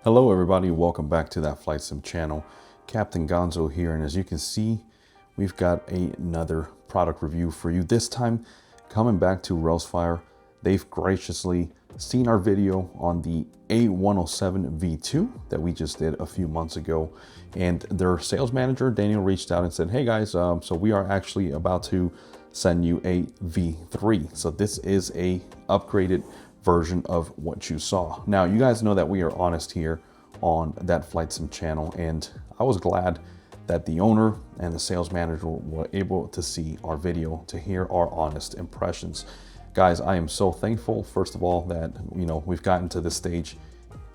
Hello everybody, welcome back to that Flight Sim channel. Captain Gonzo here, and as you can see, we've got another product review for you. This time, coming back to Rowsfire. They've graciously seen our video on the A107 V2 that we just did a few months ago, and their sales manager, Daniel, reached out and said, hey guys, so we are actually about to send you a V3. So this is a upgraded version of what you saw. Now, you guys know that we are honest here on that Flight Sim channel, and I was glad that the owner and the sales manager were able to see our video to hear our honest impressions. Guys, I am so thankful, first of all, that we've gotten to this stage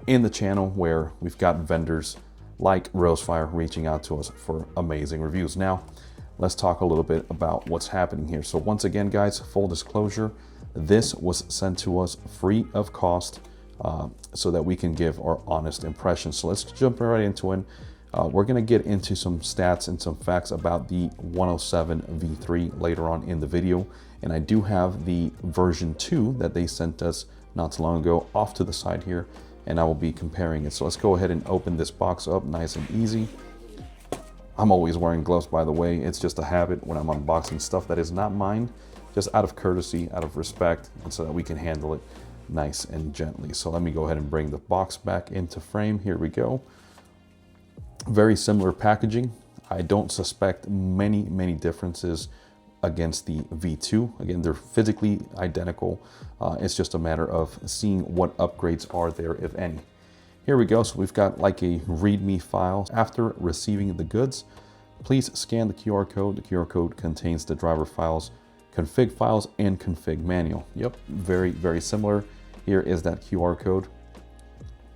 in the channel where we've got vendors like Rowsfire reaching out to us for amazing reviews. Now, let's talk a little bit about what's happening here. So once again, guys, full disclosure, this was sent to us free of cost so that we can give our honest impressions. So let's jump right into it. We're going to get into some stats and some facts about the 107 V3 later on in the video. And I do have the version 2 that they sent us not too long ago off to the side here, and I will be comparing it. So let's go ahead and open this box up nice and easy. I'm always wearing gloves, by the way. It's just a habit when I'm unboxing stuff that is not mine, just out of courtesy, out of respect, and so that we can handle it nice and gently. So let me go ahead and bring the box back into frame. Here we go. Very similar packaging. I don't suspect many differences against the V2. Again, they're physically identical. It's just a matter of seeing what upgrades are there, if any. Here we go. So we've got like a README file. After receiving the goods, please scan the QR code. The QR code contains the driver files, config files, and config manual. Yep, very similar. Here is that QR code.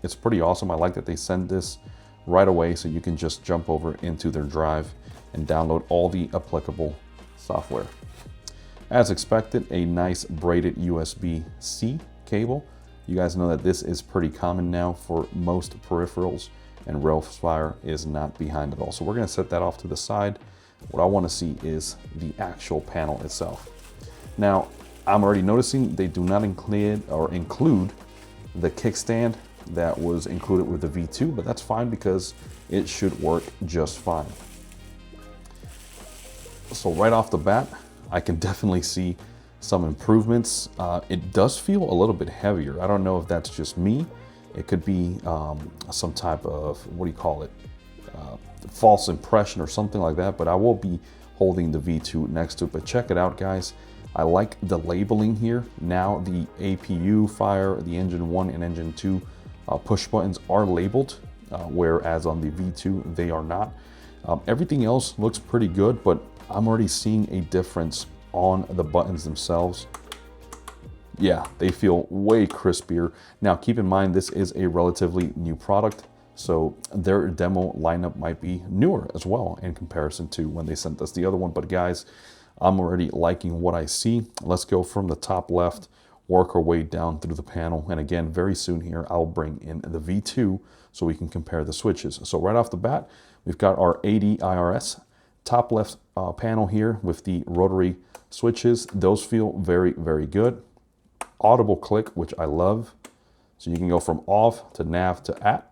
It's pretty awesome. I like that they send this right away so you can just jump over into their drive and download all the applicable software. As expected, a nice braided USB-C cable. You guys know that this is pretty common now for most peripherals, and Rowsfire is not behind it all. So we're going to set that off to the side. What I want to see is the actual panel itself. Now, I'm already noticing they do not include the kickstand that was included with the V2, but that's fine because it should work just fine. So right off the bat, I can definitely see some improvements. It does feel a little bit heavier. I don't know if that's just me. It could be some type of, what do you call it? False impression or something like that, but I will be holding the V2 next to it. But check it out, guys. I like the labeling here. Now the APU fire, the engine 1 and engine 2 push buttons are labeled, whereas on the V2 they are not. Everything else looks pretty good, but I'm already seeing a difference on the buttons themselves. Yeah, they feel way crispier. Now keep in mind, this is a relatively new product, so their demo lineup might be newer as well in comparison to when they sent us the other one. But guys, I'm already liking what I see. Let's go from the top left, work our way down through the panel. And again, very soon here, I'll bring in the V2 so we can compare the switches. So right off the bat, we've got our ADIRS top left panel here with the rotary switches. Those feel very good. Audible click, which I love. So you can go from off to nav to at,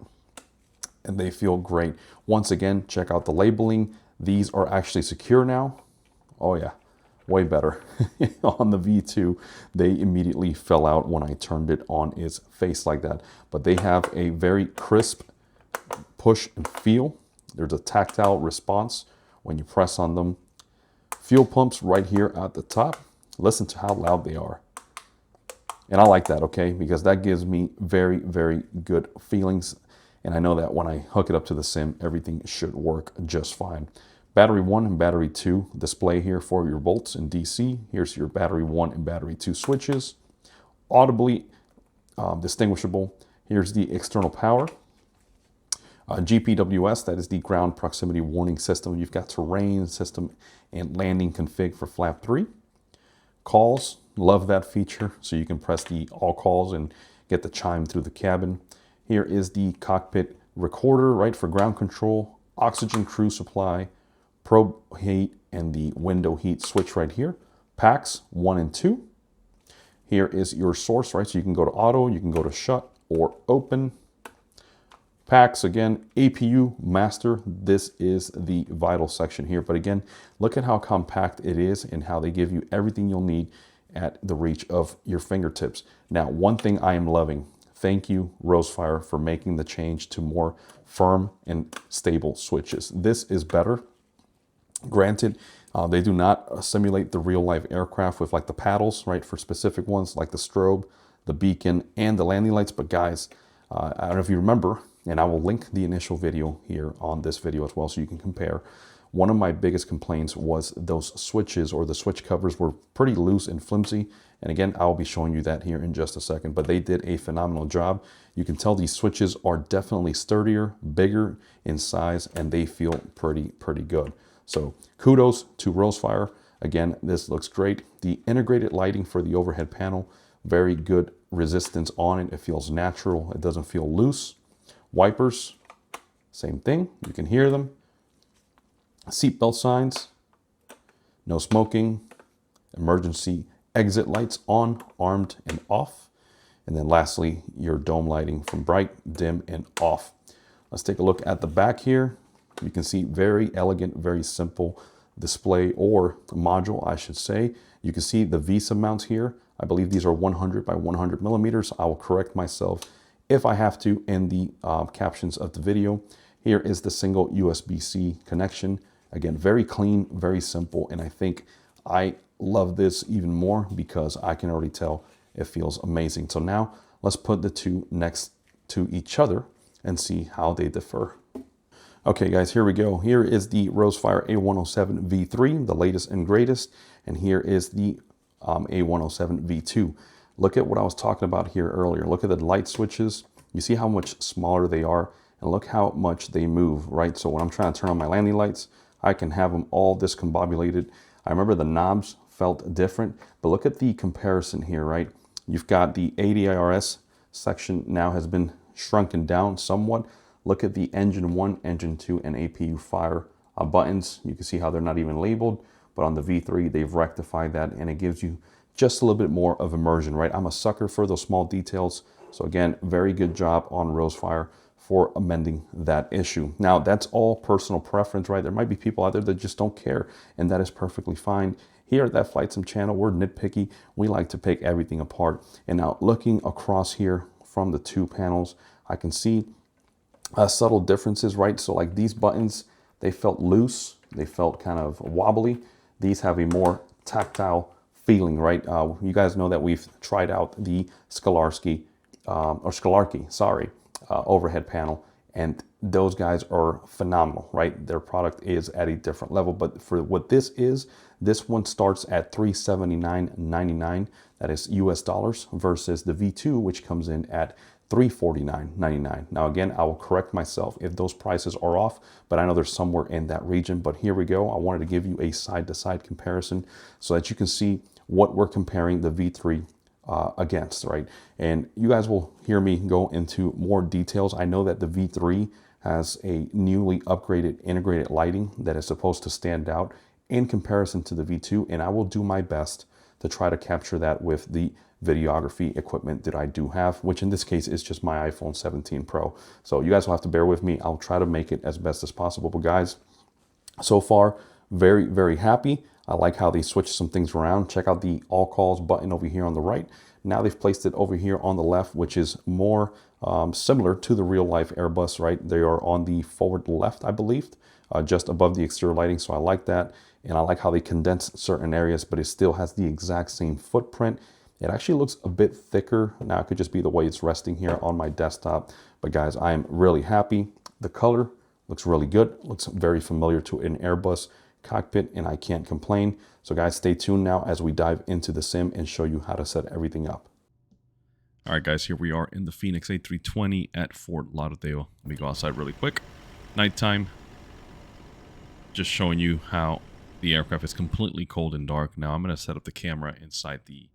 and they feel great. Once again, check out the labeling. These are actually secure now. Oh yeah, way better. On the V2, they immediately fell out when I turned it on its face like that. But they have a very crisp push and feel. There's a tactile response when you press on them. Fuel pumps right here at the top. Listen to how loud they are. And I like that, okay? Because that gives me very good feelings. And I know that when I hook it up to the sim, everything should work just fine. Battery 1 and battery 2 display here for your volts in DC. Here's your battery 1 and battery 2 switches. Audibly distinguishable. Here's the external power. GPWS, that is the ground proximity warning system. You've got terrain system and landing config for flap 3. Calls, love that feature. So you can press the all calls and get the chime through the cabin. Here is the cockpit recorder, right, for ground control. Oxygen crew supply, probe heat, and the window heat switch right here. Packs 1 and 2. Here is your source, right? So you can go to auto, you can go to shut or open. Packs, again, APU master. This is the vital section here. But again, look at how compact it is and how they give you everything you'll need at the reach of your fingertips. Now, one thing I am loving, thank you, Rowsfire, for making the change to more firm and stable switches. This is better. Granted, they do not simulate the real life aircraft with like the paddles, right, for specific ones like the strobe, the beacon, and the landing lights. But guys, I don't know if you remember, and I will link the initial video here on this video as well so you can compare. One of my biggest complaints was those switches, or the switch covers, were pretty loose and flimsy. And again, I'll be showing you that here in just a second, but they did a phenomenal job. You can tell these switches are definitely sturdier, bigger in size, and they feel pretty good. So kudos to Rowsfire. Again, this looks great. The integrated lighting for the overhead panel, very good resistance on it. It feels natural. It doesn't feel loose. Wipers, same thing. You can hear them. Seatbelt signs, no smoking, emergency exit lights on, armed, and off. And then lastly, your dome lighting from bright, dim, and off. Let's take a look at the back here. You can see very elegant, very simple display, or module, I should say. You can see the VESA mounts here. I believe these are 100 by 100 millimeters. I will correct myself if I have to in the captions of the video. Here is the single USB-C connection. Again, very clean, very simple, and I think I love this even more because I can already tell it feels amazing. So now let's put the two next to each other and see how they differ. Okay guys, here we go. Here is the Rowsfire A107 V3, the latest and greatest, and here is the A107 V2. Look at what I was talking about here earlier. Look at the light switches. You see how much smaller they are, and look how much they move, right? So when I'm trying to turn on my landing lights, I can have them all discombobulated. I remember the knobs felt different, but look at the comparison here, right? You've got the ADIRS section now has been shrunken down somewhat. Look at the engine 1, engine 2, and APU fire buttons. You can see how they're not even labeled, but on the V3, they've rectified that, and it gives you just a little bit more of immersion, right? I'm a sucker for those small details. So again, very good job on Rowsfire for amending that issue. Now, that's all personal preference, right? There might be people out there that just don't care, and that is perfectly fine. Here at that Flight Sim channel, we're nitpicky. We like to pick everything apart. And now looking across here from the two panels, I can see subtle differences, right? So like these buttons, they felt loose. They felt kind of wobbly. These have a more tactile feeling, right? You guys know that we've tried out the Scalarski, overhead panel, and those guys are phenomenal, right? Their product is at a different level, but for what this is, this one starts at $379.99, that is US dollars, versus the V2, which comes in at $349.99. Now again, I will correct myself if those prices are off, but I know they're somewhere in that region. But here we go. I wanted to give you a side-to-side comparison so that you can see what we're comparing the V3 against, right? And you guys will hear me go into more details. I know that the V3 has a newly upgraded integrated lighting that is supposed to stand out in comparison to the V2, and I will do my best to try to capture that with the videography equipment that I do have, which in this case is just my iPhone 17 Pro. So you guys will have to bear with me. I'll try to make it as best as possible. But guys, so far, very, very happy. I like how they switched some things around. Check out the all calls button over here on the right. Now they've placed it over here on the left, which is more similar to the real life Airbus, right? They are on the forward left, I believe, just above the exterior lighting. So I like that. And I like how they condense certain areas, but it still has the exact same footprint. It actually looks a bit thicker. Now it could just be the way it's resting here on my desktop. But guys, I am really happy. The color looks really good. Looks very familiar to an Airbus cockpit, and I can't complain. So guys, stay tuned now as we dive into the sim and show you how to set everything up. All right, guys, here we are in the Phoenix A320 at Fort Lauderdale. Let me go outside really quick. Nighttime. Just showing you how the aircraft is completely cold and dark. Now I'm going to set up the camera inside the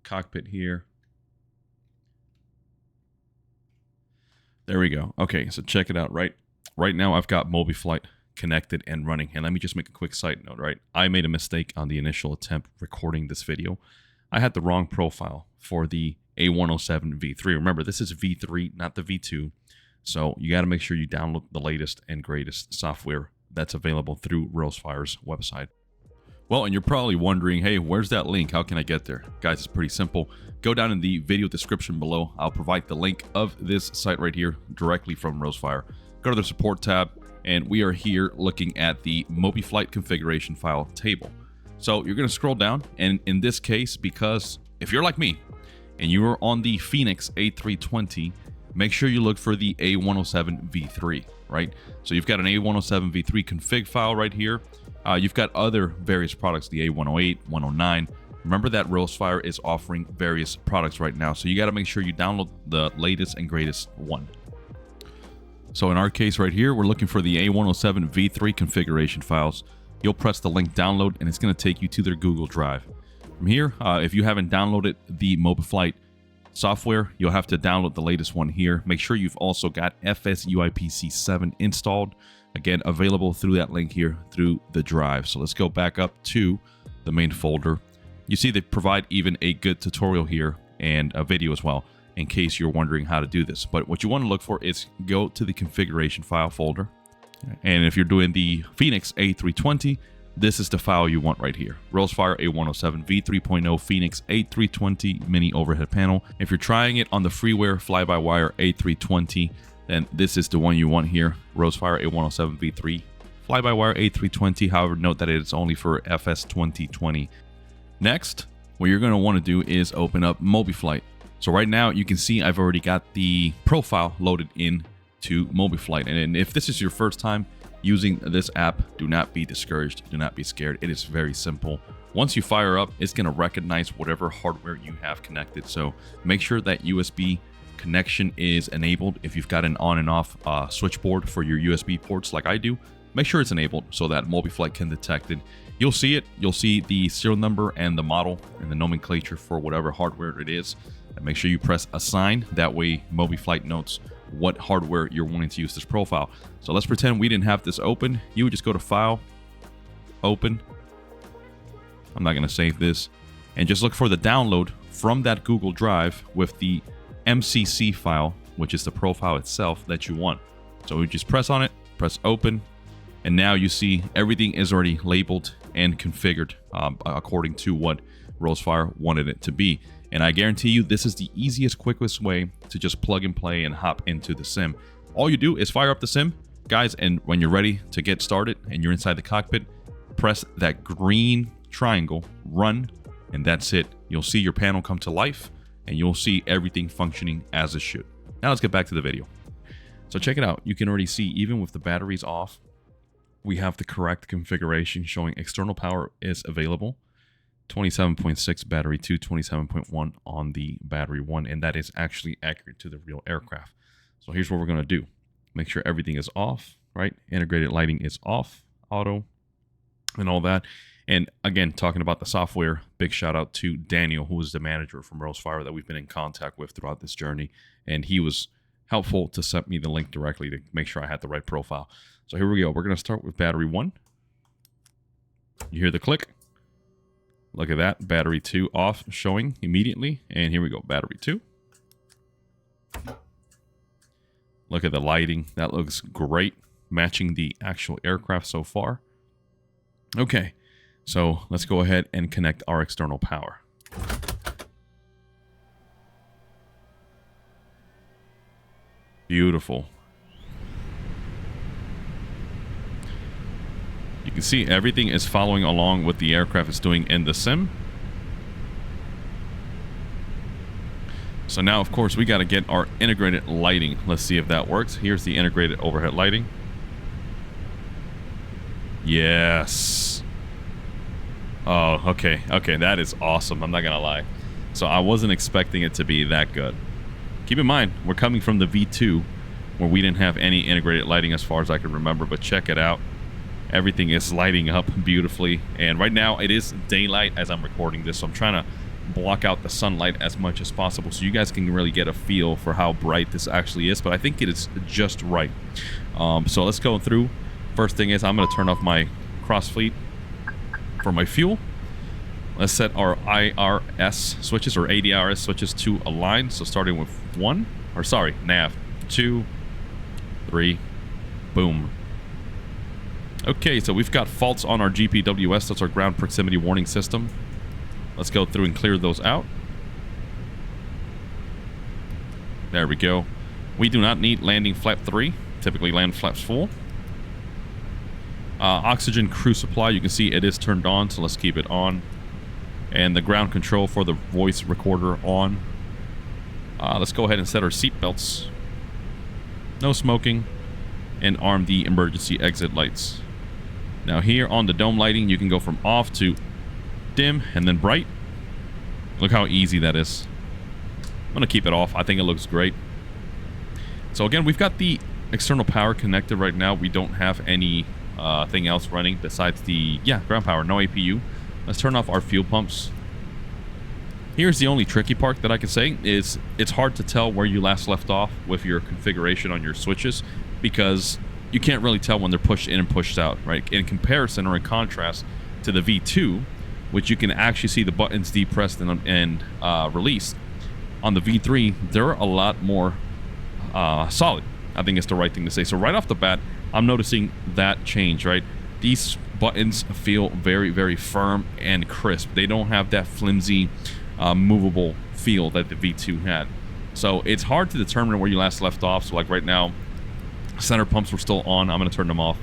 cockpit here. There we go. Okay, so check it out. Right now I've got MobiFlight connected and running. And let me just make a quick side note, right? I made a mistake on the initial attempt recording this video. I had the wrong profile for the A107 V3. Remember, this is V3, not the V2. So you got to make sure you download the latest and greatest software that's available through Rowsfire's website. Well, and you're probably wondering, hey, where's that link? How can I get there? Guys, it's pretty simple. Go down in the video description below. I'll provide the link of this site right here directly from Rowsfire. Go to the support tab, and we are here looking at the MobiFlight configuration file table. So you're going to scroll down, and in this case, because if you're like me and you are on the Phoenix A320, make sure you look for the A107 V3, right? So you've got an A107 V3 config file right here. You've got other various products, the A108, 109. Remember that Rowsfire is offering various products right now, so you got to make sure you download the latest and greatest one. So in our case right here, we're looking for the A107 V3 configuration files. You'll press the link download, and it's going to take you to their Google Drive. From here, if you haven't downloaded the MobiFlight software, you'll have to download the latest one here. Make sure you've also got FSUIPC 7 installed. Again, available through that link here through the drive. So let's go back up to the main folder. You see they provide even a good tutorial here and a video as well in case you're wondering how to do this. But what you want to look for is go to the configuration file folder. And if you're doing the Phoenix A320, this is the file you want right here. Rowsfire A107 V3.0 Phoenix A320 mini overhead panel. If you're trying it on the freeware fly-by-wire A320, then this is the one you want here. Rowsfire A107 V3 fly-by-wire A320. However, note that it is only for FS 2020. Next, what you're going to want to do is open up MobiFlight. So right now you can see I've already got the profile loaded in to MobiFlight. And if this is your first time using this app, do not be discouraged. Do not be scared. It is very simple. Once you fire up, it's going to recognize whatever hardware you have connected. So make sure that USB connection is enabled. If you've got an on and off switchboard for your USB ports like I do, make sure it's enabled so that MobiFlight can detect it. You'll see it. You'll see the serial number and the model and the nomenclature for whatever hardware it is. And make sure you press assign. That way MobiFlight notes what hardware you're wanting to use this profile. So let's pretend we didn't have this open. You would just go to File, Open. I'm not going to save this. And just look for the download from that Google Drive with the MCC file, which is the profile itself that you want. So we just press on it, press Open, and now you see everything is already labeled and configured according to what Rowsfire wanted it to be. And I guarantee you this is the easiest, quickest way to just plug and play and hop into the sim. All you do is fire up the sim, guys, and when you're ready to get started and you're inside the cockpit, press that green triangle, run, and that's it. You'll see your panel come to life and you'll see everything functioning as it should. Now let's get back to the video. So check it out. You can already see even with the batteries off, we have the correct configuration showing external power is available. 27.6 battery 2, 27.1 on the battery 1, and that is actually accurate to the real aircraft. So here's what we're going to do. Make sure everything is off, right? Integrated lighting is off, auto, and all that. And again, talking about the software, big shout out to Daniel, who is the manager from Rowsfire that we've been in contact with throughout this journey. And he was helpful to send me the link directly to make sure I had the right profile. So here we go. We're going to start with battery 1. You hear the click. Look at that. Battery 2 off, showing immediately. And here we go. Battery 2. Look at the lighting. That looks great. Matching the actual aircraft so far. Okay. So let's go ahead and connect our external power. Beautiful. You can see everything is following along what the aircraft is doing in the sim. So now, of course, we got to get our integrated lighting. Let's see if that works. Here's the integrated overhead lighting. Yes. Oh, okay. Okay, that is awesome. I'm not going to lie. So I wasn't expecting it to be that good. Keep in mind, we're coming from the V2, where we didn't have any integrated lighting as far as I can remember, but check it out. Everything is lighting up beautifully, and right now it is daylight as I'm recording this, so I'm trying to block out the sunlight as much as possible so you guys can really get a feel for how bright this actually is, but I think it is just right. So let's go through. First thing is I'm going to turn off my cross fleet for my fuel. Let's set our IRS switches or ADRS switches to align. So starting with nav 2, 3, boom. Okay, so we've got faults on our GPWS. That's our ground proximity warning system. Let's go through and clear those out. There we go. We do not need landing flap 3. Typically land flaps full. Oxygen crew supply, you can see it is turned on, so let's keep it on. And the ground control for the voice recorder on. Let's go ahead and set our seat belts. No smoking. And arm the emergency exit lights. Now here on the dome lighting, you can go from off to dim and then bright. Look how easy that is. I'm going to keep it off. I think it looks great. So again, we've got the external power connected right now. We don't have any thing else running besides the ground power, no APU. Let's turn off our fuel pumps. Here's the only tricky part that I can say is it's hard to tell where you last left off with your configuration on your switches, because you can't really tell when they're pushed in and pushed out, right? In comparison or in contrast to the V2, which you can actually see the buttons depressed and released. On the V3, they're a lot more solid. I think it's the right thing to say. So right off the bat, I'm noticing that change, right? These buttons feel very, very firm and crisp. They don't have that flimsy, movable feel that the V2 had. So it's hard to determine where you last left off. So like right now, center pumps were still on. I'm going to turn them off.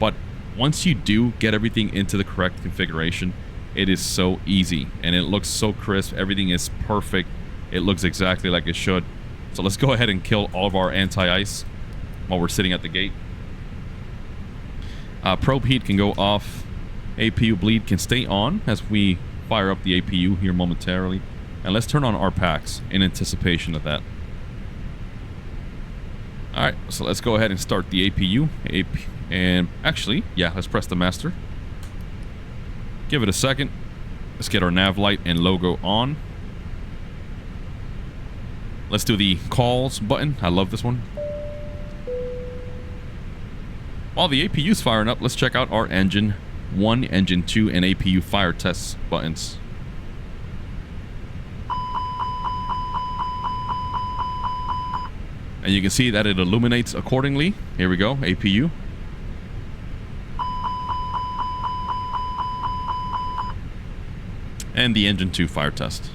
But once you do get everything into the correct configuration, it is so easy and it looks so crisp. Everything is perfect. It looks exactly like it should. So let's go ahead and kill all of our anti-ice while we're sitting at the gate. Probe heat can go off. APU bleed can stay on as we fire up the APU here momentarily. And let's turn on our packs in anticipation of that. Alright, so let's go ahead and start the APU. And actually, let's press the master. Give it a second. Let's get our nav light and logo on. Let's do the calls button. I love this one. While the APU's firing up, let's check out our engine 1, engine 2, and APU fire test buttons. And you can see that it illuminates accordingly. Here we go, APU. And the engine 2 fire test.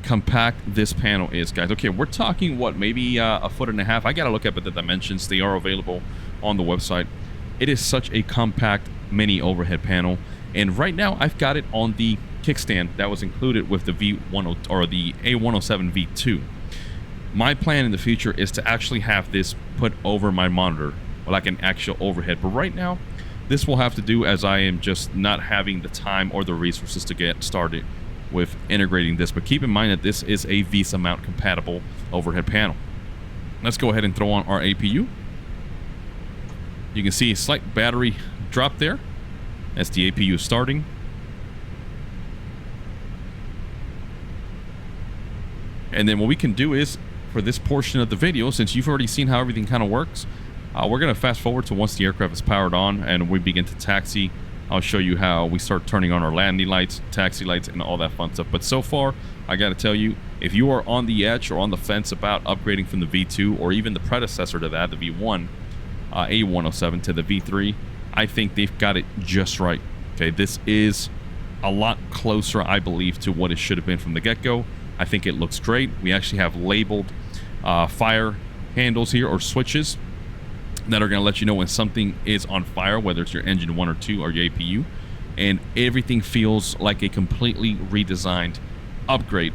Compact this panel is, guys. Okay, we're talking what, maybe a foot and a half. I gotta look up at the dimensions. They are available on the website. It is such a compact mini overhead panel, and right now I've got it on the kickstand that was included with the V10 or the A107 V2. My plan in the future is to actually have this put over my monitor, like an actual overhead. But right now, this will have to do, as I am just not having the time or the resources to get started with integrating this. But keep in mind that this is a VESA mount compatible overhead panel. Let's go ahead and throw on our APU. You can see a slight battery drop there as the APU is starting. And then what we can do is, for this portion of the video, since you've already seen how everything kind of works, we're going to fast forward to once the aircraft is powered on and we begin to taxi. I'll show you how we start turning on our landing lights, taxi lights, and all that fun stuff. But so far, I got to tell you, if you are on the edge or on the fence about upgrading from the V2 or even the predecessor to that, the V1, A107 to the V3, I think they've got it just right. Okay, this is a lot closer, I believe, to what it should have been from the get-go. I think it looks great. We actually have labeled fire handles here, or switches, that are going to let you know when something is on fire, whether it's your engine 1 or 2 or your APU. And everything feels like a completely redesigned upgrade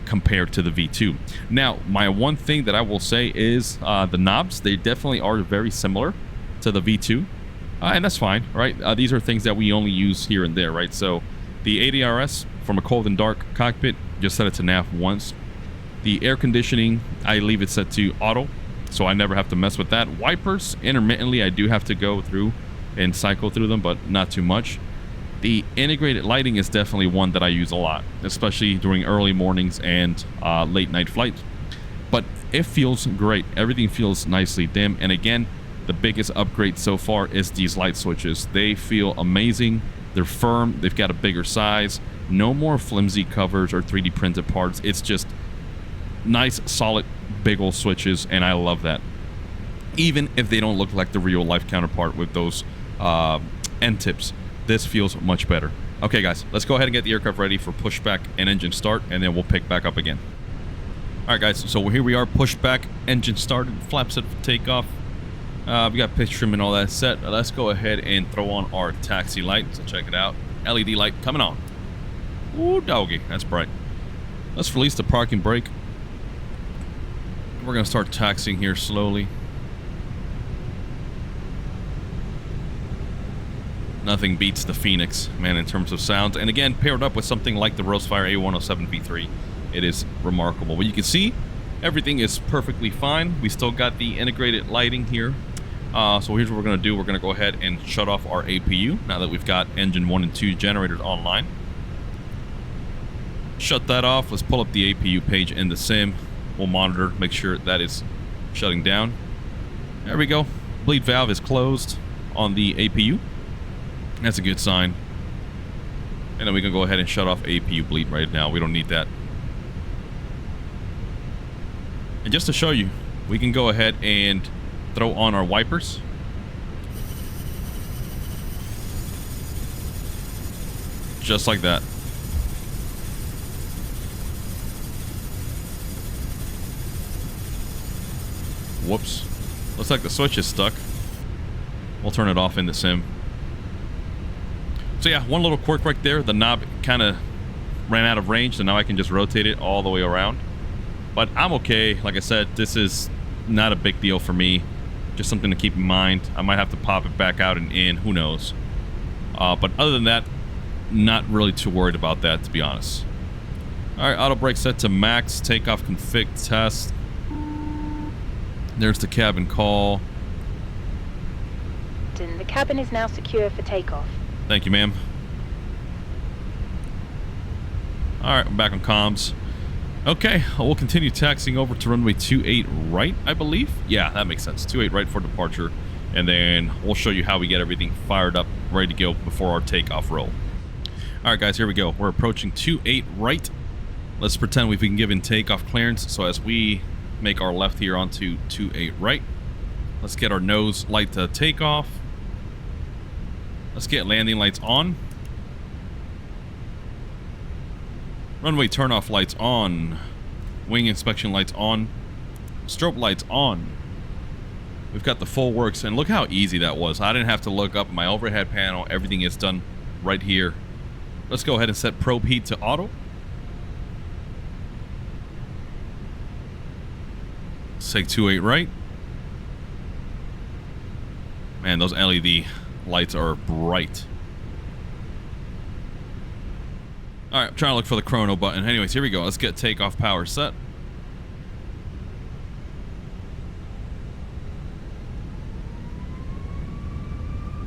compared to the V2. Now, my one thing that I will say is the knobs. They definitely are very similar to the V2. And that's fine, right? These are things that we only use here and there, right? So the ADRS from a cold and dark cockpit, just set it to nav once. The air conditioning, I leave it set to auto, so I never have to mess with that. Wipers, intermittently, I do have to go through and cycle through them, but not too much. The integrated lighting is definitely one that I use a lot, especially during early mornings and late night flights. But it feels great. Everything feels nicely dim. And again, the biggest upgrade so far is these light switches. They feel amazing. They're firm. They've got a bigger size. No more flimsy covers or 3D printed parts. It's just Nice, solid, big old switches, and I love that. Even if they don't look like the real life counterpart with those end tips, this feels much better. Okay, guys, let's go ahead and get the aircraft ready for pushback and engine start, and then we'll pick back up again. All right, guys, so here we are, pushback, engine started, flap set for takeoff. We got pitch trim and all that set. Let's go ahead and throw on our taxi light. So check it out. LED light coming on. Ooh, doggy, that's bright. Let's release the parking brake. We're gonna start taxiing here slowly. Nothing beats the Phoenix, man, in terms of sounds. And again, paired up with something like the Rowsfire A107 V3, it is remarkable. But you can see everything is perfectly fine. We still got the integrated lighting here. So here's what we're going to do. We're going to go ahead and shut off our APU now that we've got engine 1 and 2 generators online. Shut that off. Let's pull up the APU page in the sim. We'll monitor, make sure that is shutting down. There we go. Bleed valve is closed on the APU. That's a good sign. And then we can go ahead and shut off APU bleed right now. We don't need that. And just to show you, we can go ahead and throw on our wipers. Just like that. Whoops. Looks like the switch is stuck. We'll turn it off in the sim. So yeah, one little quirk right there. The knob kind of ran out of range, so now I can just rotate it all the way around. But I'm okay. Like I said, this is not a big deal for me. Just something to keep in mind. I might have to pop it back out and in. Who knows? But other than that, not really too worried about that, to be honest. All right, auto brake set to max. Takeoff config test. There's the cabin call. The cabin is now secure for takeoff. Thank you, ma'am. All right, I'm back on comms. Okay, we'll continue taxiing over to runway 28 right, I believe. Yeah, that makes sense. 28 right for departure. And then we'll show you how we get everything fired up, ready to go before our takeoff roll. All right, guys, here we go. We're approaching 28 right. Let's pretend we've been given takeoff clearance. So as we make our left here onto 28 right, let's get our nose light to takeoff. Let's get landing lights on. Runway turnoff lights on. Wing inspection lights on. Strobe lights on. We've got the full works, and look how easy that was. I didn't have to look up my overhead panel. Everything is done right here. Let's go ahead and set probe heat to auto. Let's take 28 right. Man, those LED lights are bright. All right, I'm trying to look for the chrono button. Anyways, here we go. Let's get takeoff power set.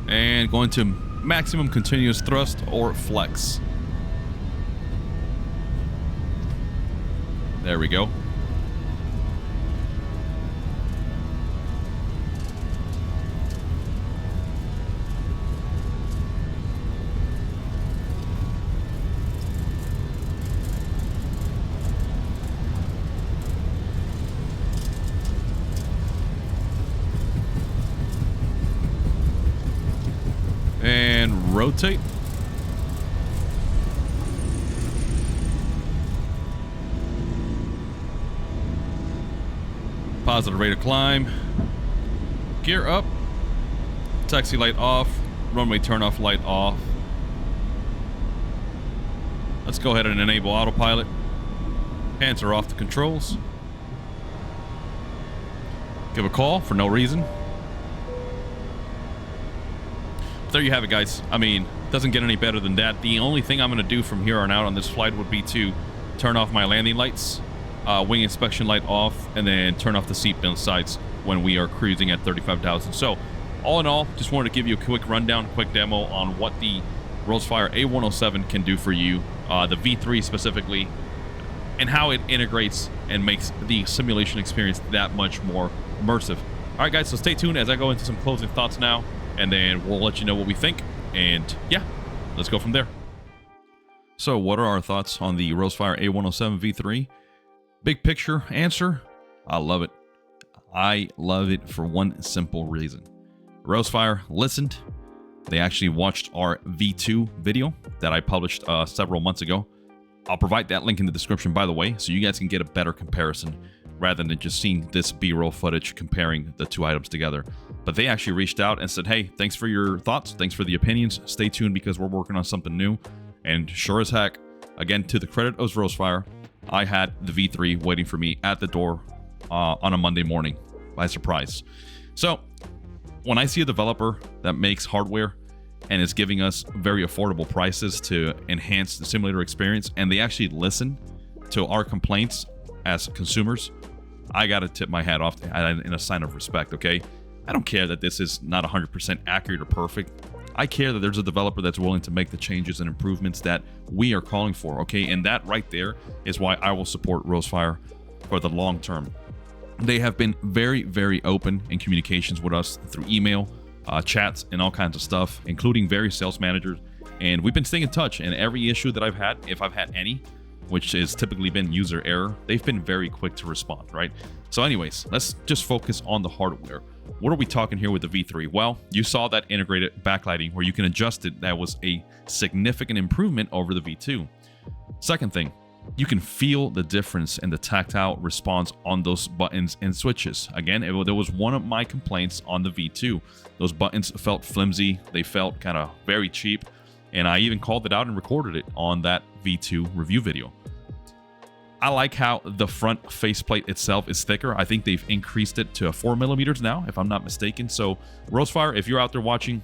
And going to maximum continuous thrust or flex. There we go. And rotate. Positive rate of climb. Gear up. Taxi light off. Runway turn off light off. Let's go ahead and enable autopilot. Hands are off the controls. Give a call for no reason. There you have it, guys. I mean, doesn't get any better than that. The only thing I'm going to do from here on out on this flight would be to turn off my landing lights, wing inspection light off, and then turn off the seatbelt sights when we are cruising at 35,000. So, all in all, just wanted to give you a quick rundown, quick demo on what the Rowsfire A107 can do for you, the V3 specifically, and how it integrates and makes the simulation experience that much more immersive. All right, guys, so stay tuned as I go into some closing thoughts now, and then we'll let you know what we think. And yeah, let's go from there. So what are our thoughts on the Rowsfire A107 V3? Big picture answer, I love it. I love it for one simple reason. Rowsfire listened. They actually watched our V2 video that I published several months ago. I'll provide that link in the description, by the way, so you guys can get a better comparison rather than just seeing this B-roll footage comparing the two items together. But they actually reached out and said, hey, thanks for your thoughts. Thanks for the opinions. Stay tuned because we're working on something new. And sure as heck, again, to the credit of Rowsfire, I had the V3 waiting for me at the door on a Monday morning by surprise. So when I see a developer that makes hardware and is giving us very affordable prices to enhance the simulator experience, and they actually listen to our complaints as consumers, I gotta tip my hat off in a sign of respect, okay? I don't care that this is not 100% accurate or perfect. I care that there's a developer that's willing to make the changes and improvements that we are calling for, okay? And that right there is why I will support Rowsfire for the long term. They have been very, very open in communications with us through email, chats, and all kinds of stuff, including various sales managers. And we've been staying in touch. And every issue that I've had, if I've had any, which has typically been user error, they've been very quick to respond, right? So anyways, let's just focus on the hardware. What are we talking here with the V3? Well, you saw that integrated backlighting where you can adjust it. That was a significant improvement over the V2. Second thing, you can feel the difference in the tactile response on those buttons and switches. Again, there was one of my complaints on the V2. Those buttons felt flimsy. They felt kind of very cheap. And I even called it out and recorded it on that V2 review video. I like how the front faceplate itself is thicker. I think they've increased it to 4 millimeters now, if I'm not mistaken. So Rowsfire, if you're out there watching,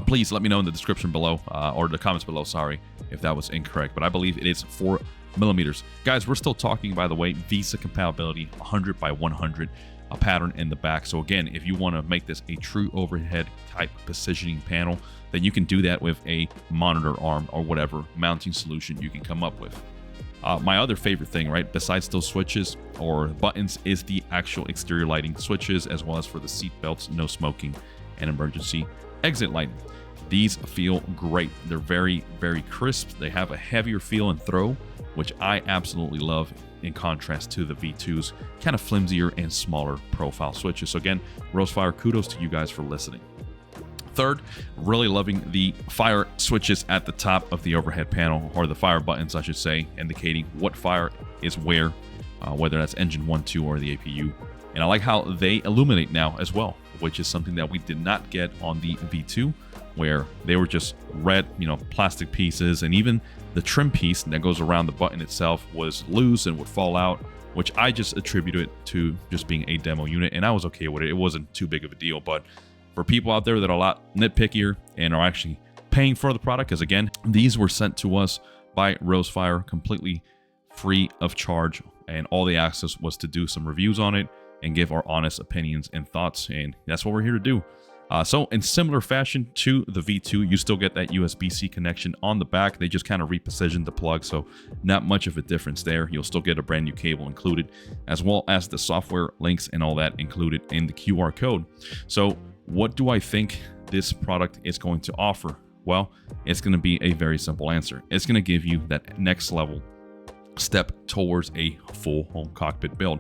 please let me know in the description below, or the comments below, sorry, if that was incorrect. But I believe it is 4 millimeters. Guys, we're still talking, by the way, VESA compatibility, 100 by 100, a pattern in the back. So again, if you want to make this a true overhead type positioning panel, then you can do that with a monitor arm or whatever mounting solution you can come up with. My other favorite thing, right, besides those switches or buttons, is the actual exterior lighting switches, as well as for the seat belts, no smoking, and emergency exit lighting. These feel great. They're very, very crisp. They have a heavier feel and throw, which I absolutely love, in contrast to the V2's kind of flimsier and smaller profile switches. So again, Rowsfire, kudos to you guys for listening. Third, really loving the fire switches at the top of the overhead panel, or the fire buttons, I should say, indicating what fire is where, whether that's engine 1, 2, or the APU. And I like how they illuminate now as well, which is something that we did not get on the V2, where they were just red, plastic pieces, and even the trim piece that goes around the button itself was loose and would fall out, which I just attributed to just being a demo unit, and I was okay with it. It wasn't too big of a deal. But for people out there that are a lot nitpickier and are actually paying for the product, because again, these were sent to us by Rowsfire completely free of charge, and all the access was to do some reviews on it and give our honest opinions and thoughts, and that's what we're here to do. So in similar fashion to the V2, you still get that USB-C connection on the back. They just kind of repositioned the plug, so not much of a difference there. You'll still get a brand new cable included, as well as the software links and all that included in the QR code. So what do I think this product is going to offer? Well, it's going to be a very simple answer. It's going to give you that next level step towards a full home cockpit build.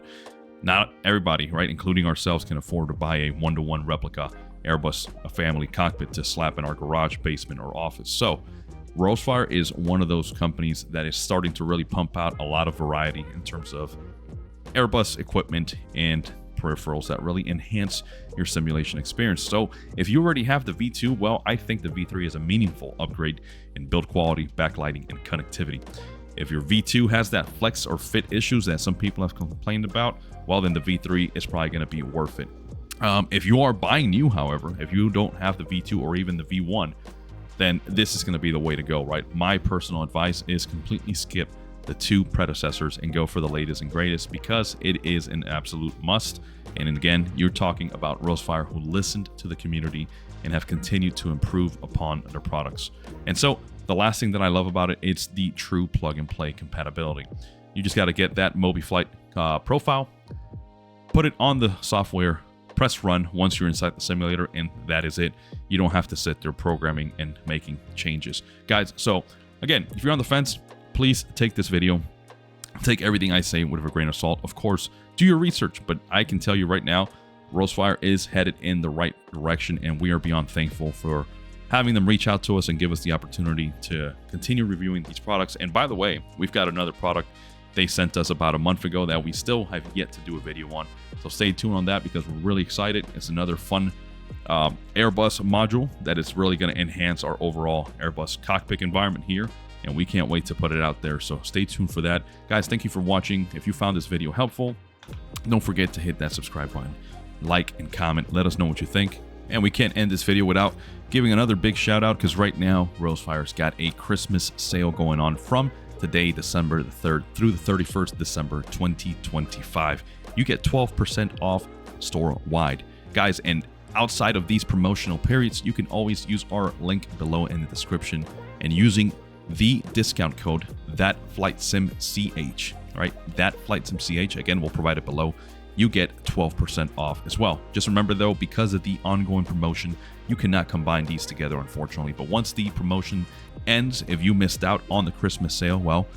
Not everybody, right, including ourselves, can afford to buy a one-to-one replica Airbus family cockpit to slap in our garage, basement, or office. So Rowsfire is one of those companies that is starting to really pump out a lot of variety in terms of Airbus equipment and peripherals that really enhance your simulation experience. So if you already have the V2, well, I think the V3 is a meaningful upgrade in build quality, backlighting, and connectivity. If your V2 has that flex or fit issues that some people have complained about, well, then the V3 is probably going to be worth it. If you are buying new, however, if you don't have the V2 or even the V1, then this is going to be the way to go, right? My personal advice is completely skip the two predecessors and go for the latest and greatest, because it is an absolute must. And again, you're talking about Rowsfire, who listened to the community and have continued to improve upon their products. And so the last thing that I love about it, it's the true plug and play compatibility. You just got to get that MobiFlight profile, put it on the software, press run once you're inside the simulator, and that is it. You don't have to sit there programming and making changes. Guys, so again, if you're on the fence, please take this video take everything I say with a grain of salt. Of course, do your research, but I can tell you right now, Rowsfire is headed in the right direction, and we are beyond thankful for having them reach out to us and give us the opportunity to continue reviewing these products. And by the way, we've got another product they sent us about a month ago that we still have yet to do a video on. So stay tuned on that because we're really excited. It's another fun Airbus module that is really going to enhance our overall Airbus cockpit environment here. And we can't wait to put it out there. So stay tuned for that. Guys, thank you for watching. If you found this video helpful, don't forget to hit that subscribe button, like and comment. Let us know what you think. And we can't end this video without giving another big shout out because right now, Rowsfire's got a Christmas sale going on from today, December the 3rd through the 31st, December 2025. You get 12% off store-wide. Guys, and outside of these promotional periods, you can always use our link below in the description and using the discount code ThatFlightSimCH, right? ThatFlightSimCH, again, we'll provide it below. You get 12% off as well. Just remember though, because of the ongoing promotion, you cannot combine these together, unfortunately. But once the promotion ends, if you missed out on the Christmas sale, well,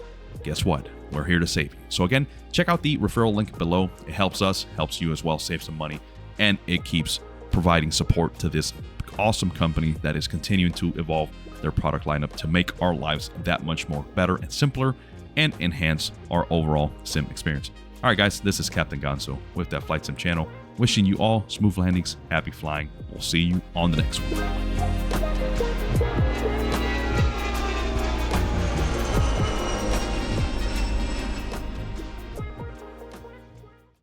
guess what? We're here to save you. So again, check out the referral link below. It helps us, helps you as well, save some money, and it keeps providing support to this awesome company that is continuing to evolve their product lineup to make our lives that much more better and simpler and enhance our overall sim experience. All right, guys, this is Captain Gonzo with That Flight Sim channel, wishing you all smooth landings, happy flying. We'll see you on the next one.